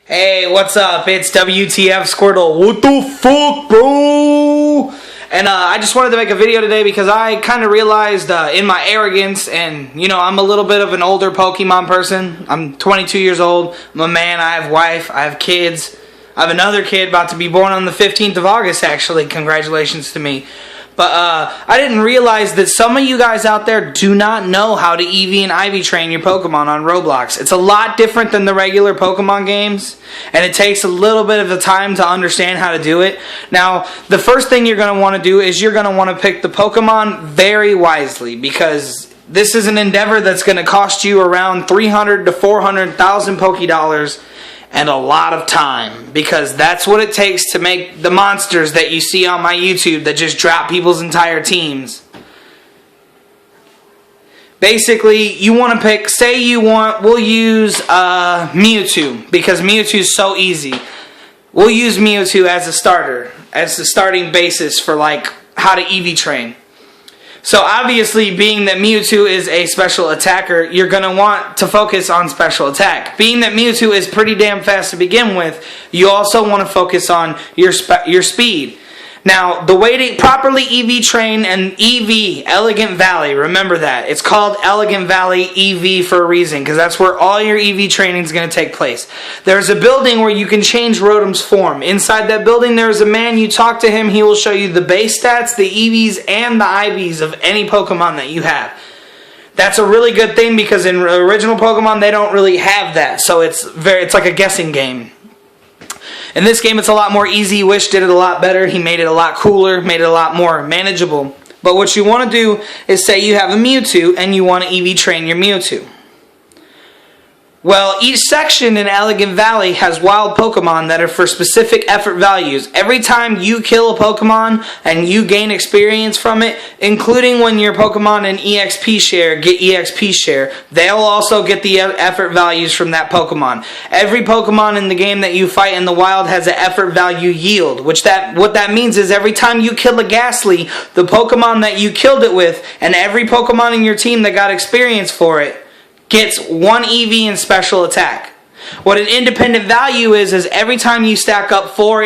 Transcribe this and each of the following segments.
Hey, what's up? It's WTF Squirtle. What the fuck, bro? And I just wanted to make a video today because I kind of realized in my arrogance, and I'm a little bit of an older Pokemon person. I'm 22 years old. I'm a man. I have a wife. I have kids. I have another kid about to be born on the 15th of August, actually. Congratulations to me. But I didn't realize that some of you guys out there do not know how to EV and IV train your Pokemon on Roblox. It's a lot different than the regular Pokemon games, and it takes a little bit of the time to understand how to do it. Now, the first thing you're going to want to do is you're going to want to pick the Pokemon very wisely, because this is an endeavor that's going to cost you around 300 to 400,000 Pokédollars. And a lot of time, because that's what it takes to make the monsters that you see on my YouTube that just drop people's entire teams. Basically, you want to pick, we'll use Mewtwo, because Mewtwo is so easy. We'll use Mewtwo as a starter, as the starting basis for how to EV train. So obviously, being that Mewtwo is a special attacker, you're going to want to focus on special attack. Being that Mewtwo is pretty damn fast to begin with, you also want to focus on your speed. Now, the way to properly EV train an EV, Elegant Valley, remember that. It's called Elegant Valley EV for a reason, because that's where all your EV training is going to take place. There's a building where you can change Rotom's form. Inside that building, there's a man. You talk to him, he will show you the base stats, the EVs, and the IVs of any Pokemon that you have. That's a really good thing, because in original Pokemon, they don't really have that. So it's like a guessing game. In this game, it's a lot more easy. Wish did it a lot better. He made it a lot cooler, made it a lot more manageable. But what you want to do is say you have a Mewtwo and you want to EV train your Mewtwo. Well, each section in Elegant Valley has wild Pokemon that are for specific effort values. Every time you kill a Pokemon and you gain experience from it, including when your Pokemon and EXP share get EXP share, they'll also get the effort values from that Pokemon. Every Pokemon in the game that you fight in the wild has an effort value yield, what that means is every time you kill a Ghastly, the Pokemon that you killed it with, and every Pokemon in your team that got experience for it, gets one EV and special attack. What an independent value is every time you stack up 4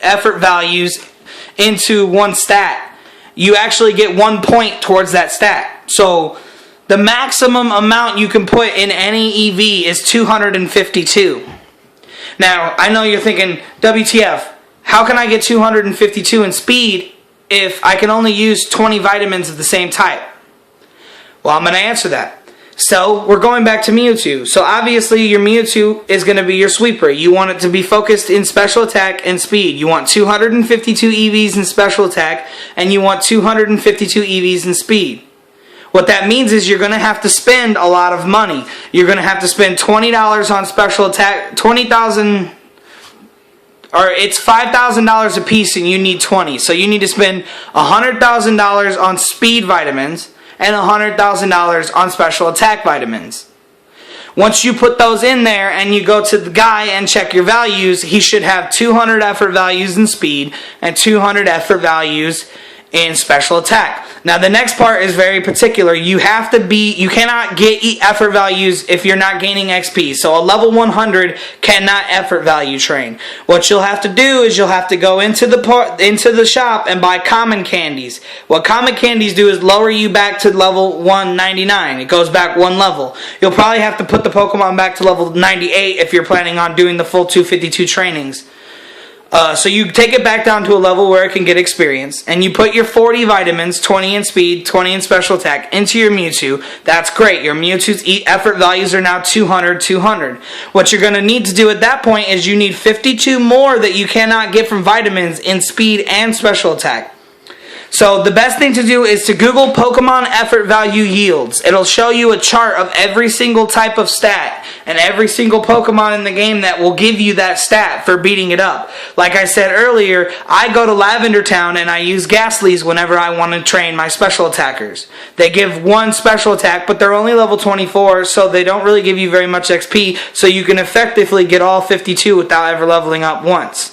effort values into one stat, you actually get 1 point towards that stat. So the maximum amount you can put in any EV is 252. Now, I know you're thinking, WTF, how can I get 252 in speed if I can only use 20 vitamins of the same type? Well, I'm going to answer that. So, we're going back to Mewtwo. So, obviously, your Mewtwo is going to be your sweeper. You want it to be focused in special attack and speed. You want 252 EVs in special attack, and you want 252 EVs in speed. What that means is you're going to have to spend a lot of money. You're going to have to spend $20 on special attack, $20,000, or it's $5,000 a piece, and you need 20. So, you need to spend $100,000 on speed vitamins, and $100,000 on special attack vitamins. Once you put those in there and you go to the guy and check your values, he should have 200 effort values in speed and 200 effort values in special attack. Now the next part is very particular. You cannot get effort values if you're not gaining XP. So a level 100 cannot effort value train. What you'll have to do is you'll have to go into the shop and buy common candies. What common candies do is lower you back to level 199. It goes back 1 level. You'll probably have to put the Pokemon back to level 98 if you're planning on doing the full 252 trainings. So you take it back down to a level where it can get experience, and you put your 40 vitamins, 20 in speed, 20 in special attack, into your Mewtwo. That's great. Your Mewtwo's effort values are now 200, 200. What you're going to need to do at that point is you need 52 more that you cannot get from vitamins in speed and special attack. So the best thing to do is to Google Pokemon effort value yields. It'll show you a chart of every single type of stat and every single Pokemon in the game that will give you that stat for beating it up. Like I said earlier, I go to Lavender Town and I use Ghastlies whenever I want to train my special attackers. They give 1 special attack, but they're only level 24, so they don't really give you very much XP, so you can effectively get all 52 without ever leveling up once.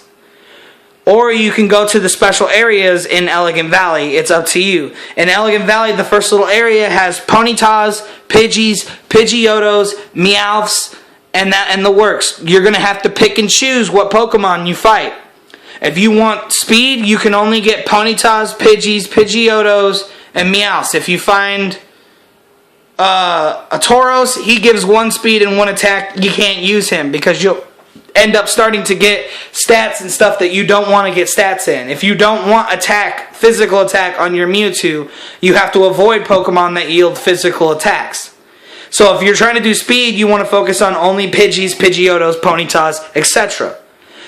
Or you can go to the special areas in Elegant Valley. It's up to you. In Elegant Valley, the first little area has Ponytas, Pidgeys, Pidgeotos, Meowths, and the works. You're going to have to pick and choose what Pokemon you fight. If you want speed, you can only get Ponytas, Pidgeys, Pidgeotos, and Meowths. If you find a Tauros, he gives 1 speed and 1 attack. You can't use him because you'll end up starting to get stats and stuff that you don't want to get stats in. If you don't want physical attack on your Mewtwo, you have to avoid Pokemon that yield physical attacks. So if you're trying to do speed, you want to focus on only Pidgeys, Pidgeotos, Ponytas, etc.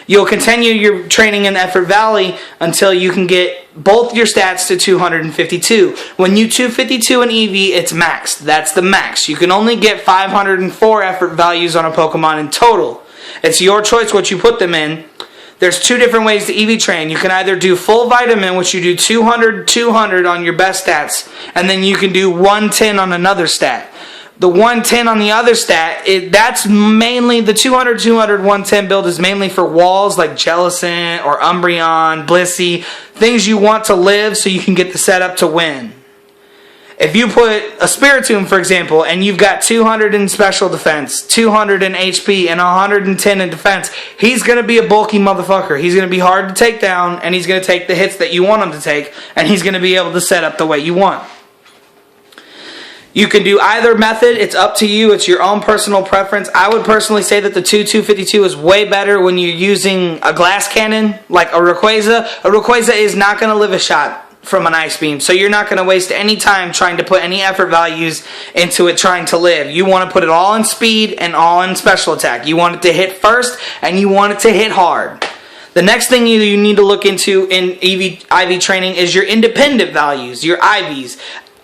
You'll continue your training in Effort Valley until you can get both your stats to 252. When you 252 in EV, it's maxed. That's the max. You can only get 504 effort values on a Pokemon in total. It's your choice what you put them in. There's 2 different ways to EV train. You can either do full vitamin, which you do 200, 200 on your best stats, and then you can do 110 on another stat. The 110 on the other stat, that's mainly the 200, 200, 110 build is mainly for walls like Jellicent or Umbreon, Blissey, things you want to live so you can get the setup to win. If you put a Spiritomb, for example, and you've got 200 in special defense, 200 in HP, and 110 in defense, he's going to be a bulky motherfucker. He's going to be hard to take down, and he's going to take the hits that you want him to take, and he's going to be able to set up the way you want. You can do either method. It's up to you. It's your own personal preference. I would personally say that the 252 is way better when you're using a glass cannon, like a Rayquaza. A Rayquaza is not going to live a shot from an Ice Beam, so you're not going to waste any time trying to put any effort values into it trying to live. You want to put it all in speed and all in special attack. You want it to hit first, and you want it to hit hard. The next thing you need to look into in IV training is your independent values, your IVs.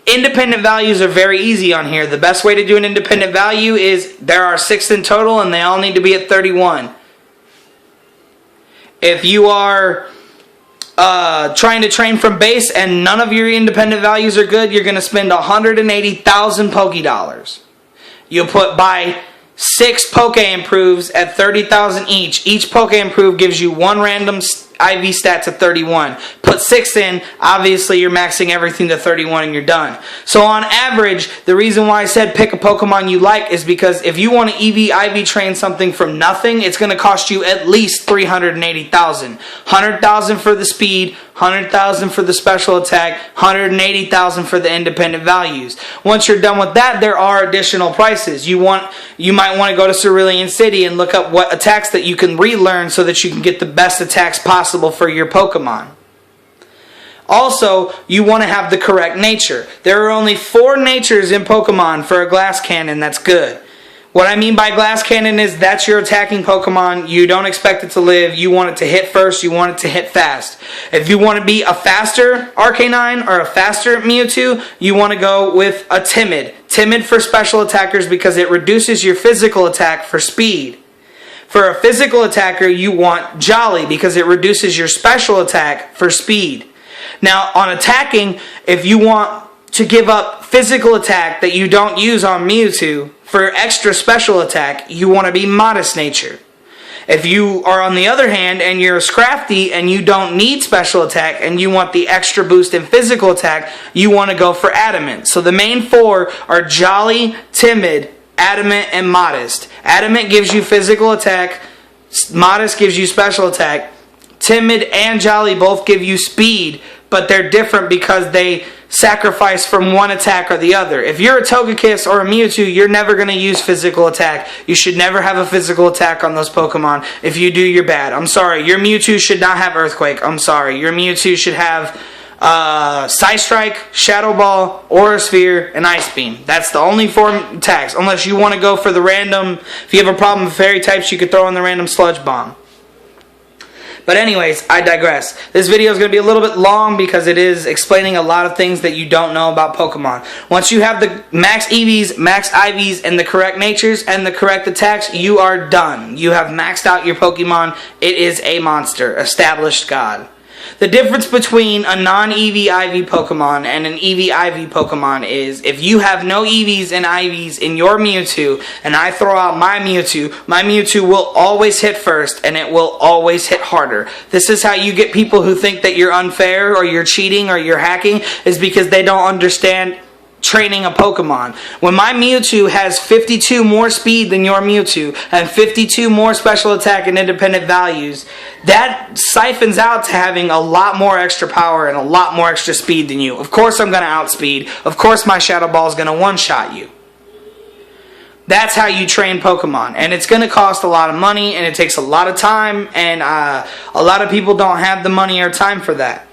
Independent values are very easy on here. The best way to do an independent value is there are 6 in total and they all need to be at 31. If you are trying to train from base and none of your independent values are good, you're going to spend 180,000 Pokédollars. You'll buy 6 Poke Improves at 30,000 each. Each Poke Improve gives you 1 random IV stat to 31. Put 6 in, obviously you're maxing everything to 31 and you're done. So on average, the reason why I said pick a Pokemon you like is because if you want to IV train something from nothing, it's going to cost you at least 380,000. 100,000 for the speed, 100,000 for the special attack, 180,000 for the independent values. Once you're done with that, there are additional prices. You might want to go to Cerulean City and look up what attacks that you can relearn so that you can get the best attacks possible for your Pokemon. Also, you want to have the correct nature. There are only 4 natures in Pokemon for a glass cannon that's good. What I mean by glass cannon is that's your attacking Pokemon. You don't expect it to live. You want it to hit first. You want it to hit fast. If you want to be a faster Arcanine or a faster Mewtwo, you want to go with a Timid. Timid for special attackers because it reduces your physical attack for speed. For a physical attacker, you want Jolly because it reduces your special attack for speed. Now, on attacking, if you want to give up physical attack that you don't use on Mewtwo for extra special attack, you want to be Modest Nature. If you are on the other hand and you're a Scrafty and you don't need special attack and you want the extra boost in physical attack, you want to go for Adamant. So the main 4 are Jolly, Timid, Adamant, and Modest. Adamant gives you physical attack. Modest gives you special attack. Timid and Jolly both give you speed, but they're different because they sacrifice from one attack or the other. If you're a Togekiss or a Mewtwo, you're never going to use physical attack. You should never have a physical attack on those Pokemon. If you do, you're bad. I'm sorry. Your Mewtwo should not have Earthquake. I'm sorry. Your Mewtwo should have Psystrike, Shadow Ball, Aura Sphere, and Ice Beam. That's the only 4 attacks. Unless you want to go for the random, if you have a problem with fairy types, you could throw in the random Sludge Bomb. But anyways, I digress. This video is going to be a little bit long because it is explaining a lot of things that you don't know about Pokemon. Once you have the max EVs, max IVs, and the correct natures and the correct attacks, you are done. You have maxed out your Pokemon. It is a monster. Established God. The difference between a non-EV IV Pokemon and an EV IV Pokemon is if you have no EVs and IVs in your Mewtwo and I throw out my Mewtwo will always hit first and it will always hit harder. This is how you get people who think that you're unfair or you're cheating or you're hacking, is because they don't understand training a Pokemon. When my Mewtwo has 52 more speed than your Mewtwo and 52 more special attack and independent values, that siphons out to having a lot more extra power and a lot more extra speed than you. Of course I'm going to outspeed. Of course my Shadow Ball is going to one-shot you. That's how you train Pokemon, and it's going to cost a lot of money, and it takes a lot of time, and a lot of people don't have the money or time for that.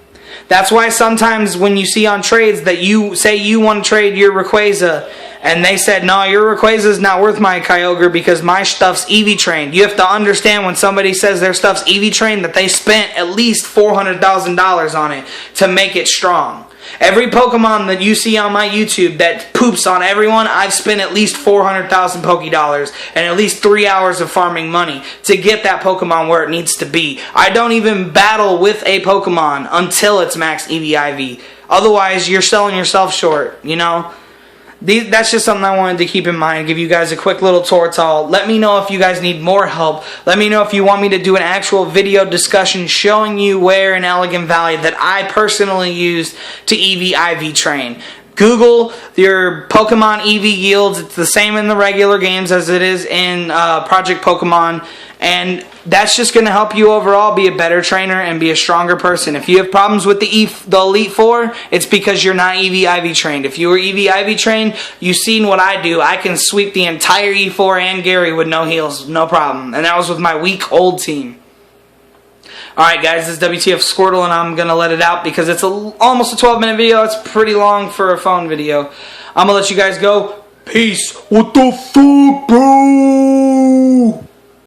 That's why sometimes when you see on trades that you say you want to trade your Rayquaza, and they said, no, your Rayquaza is not worth my Kyogre because my stuff's EV trained. You have to understand when somebody says their stuff's EV trained that they spent at least $400,000 on it to make it strong. Every Pokemon that you see on my YouTube that poops on everyone, I've spent at least 400,000 Pokédollars and at least 3 hours of farming money to get that Pokemon where it needs to be. I don't even battle with a Pokemon until it's max EV/IV. Otherwise, you're selling yourself short, you know? That's just something I wanted to keep in mind, give you guys a quick little tutorial. Let me know if you guys need more help. Let me know if you want me to do an actual video discussion showing you where in Elegant Valley that I personally used to EV/IV train. Google your Pokemon EV yields. It's the same in the regular games as it is in Project Pokemon. And that's just going to help you overall be a better trainer and be a stronger person. If you have problems with the Elite Four, it's because you're not EV/IV trained. If you were EV/IV trained, you've seen what I do. I can sweep the entire E4 and Gary with no heals, no problem. And that was with my weak old team. Alright guys, this is WTF Squirtle, and I'm going to let it out because it's almost a 12-minute video. It's pretty long for a phone video. I'm going to let you guys go. Peace. What the fuck, bro?